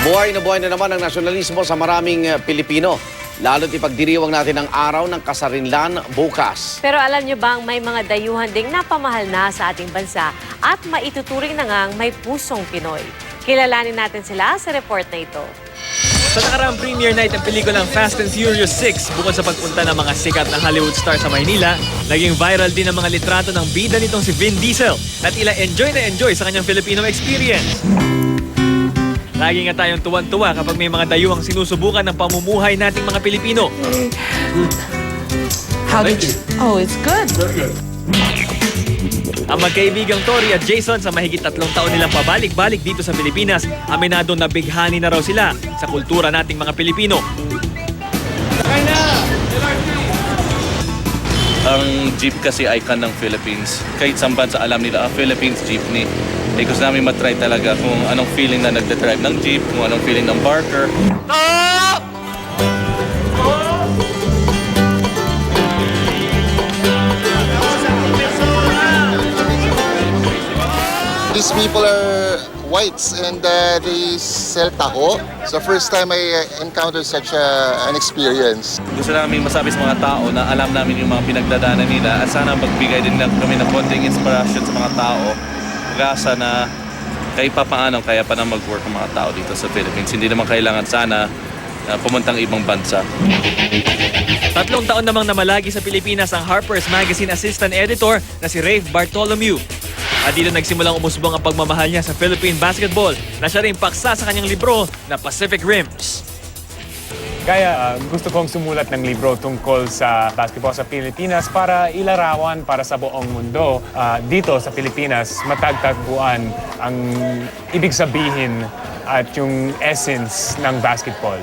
Buhay na naman ang nasyonalismo sa maraming Pilipino. Lalo't ipagdiriwang natin ang araw ng kasarinlan bukas. Pero alam niyo bang may mga dayuhan ding napamahal na sa ating bansa at maituturing na ngang may pusong Pinoy. Kilalanin natin sila sa report na ito. Sa nakaraang premiere night ng pelikulang Fast and Furious 6, bukod sa pagpunta ng mga sikat na Hollywood star sa Maynila, naging viral din ang mga litrato ng bida nitong si Vin Diesel at ila enjoy na enjoy sa kanyang Filipino experience. Lagi nga tayong tuwan-tuwa kapag may mga dayuhang sinusubukan ng pamumuhay nating mga Pilipino. How did you? Oh, it's good. Ang magkaibigang Tori at Jason sa mahigit 3 taon nilang pabalik-balik dito sa Pilipinas, aminado na bighani na raw sila sa kultura nating mga Pilipino. Ang jeep kasi icon ng Philippines. Kahit saan bansa alam nila, Philippines jeepney. Eh gusto namin matry talaga kung anong feeling na nagdadrive ng jeep, kung anong feeling ng barker. These people are whites and they sell taho. So first time I encountered such an experience. Gusto namin masabi sa mga tao na alam namin yung mga pinagdadaanan nila at sana magbigay din lang kami ng konting inspiration sa mga tao. Pag-asa na kahit pa paano kaya pa na mag-work ang mga tao dito sa Philippines. Hindi naman kailangan sana pumuntang ibang bansa. 3 taon namang namalagi sa Pilipinas ang Harper's Magazine Assistant Editor na si Rafe Bartholomew. At dito nagsimulang umusbong ang pagmamahal niya sa Philippine basketball na siya rin paksa sa kanyang libro na Pacific Rims. Kaya gusto kong sumulat ng libro tungkol sa basketball sa Pilipinas para ilarawan para sa buong mundo. Dito sa Pilipinas, matagtagpuan ang ibig sabihin at yung essence ng basketball.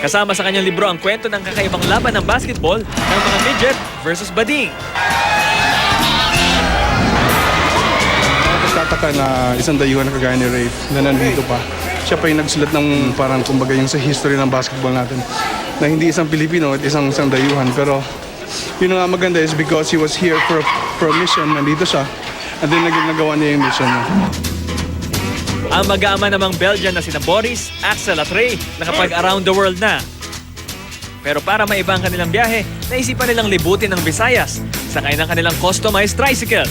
Kasama sa kanyang libro ang kwento ng kakaibang laban ng basketball ng mga midget versus bading. Tataka na isang dayuhan na kagaya ni Rafe na nandito pa. Siya pa yung nagsulat ng parang kumbaga yung sa history ng basketball natin. Na hindi isang Pilipino at isang dayuhan. Pero yun nga maganda is because he was here for a mission. Nandito siya. And then nagawa niya yung mission niya. Ang mag-aama namang Belgian na sina Boris, Axel at Ray nakapag-around the world na. Pero para maiba ang kanilang biyahe, naisipan nilang libutin ng Visayas sakay ng kanilang customized tricycle.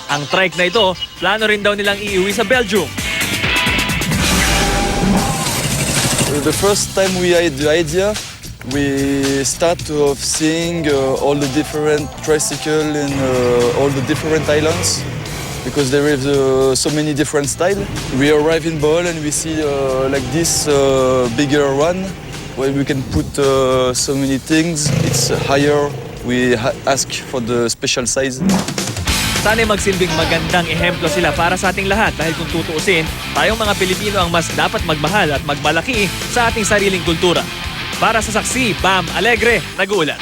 Ang trike na ito, plano rin daw nilang iuwi sa Belgium. The first time we had the idea, we start of seeing all the different tricycle in all the different islands because there is so many different styles. We arrive in Bohol and we see like this bigger one where we can put so many things. It's higher. We ask for the special size. Sana'y magsilbing magandang ehemplo sila para sa ating lahat dahil kung tutuusin, tayong mga Pilipino ang mas dapat magmahal at magmalaki sa ating sariling kultura. Para sa Saksi, Bam Alegre, nag-uulat.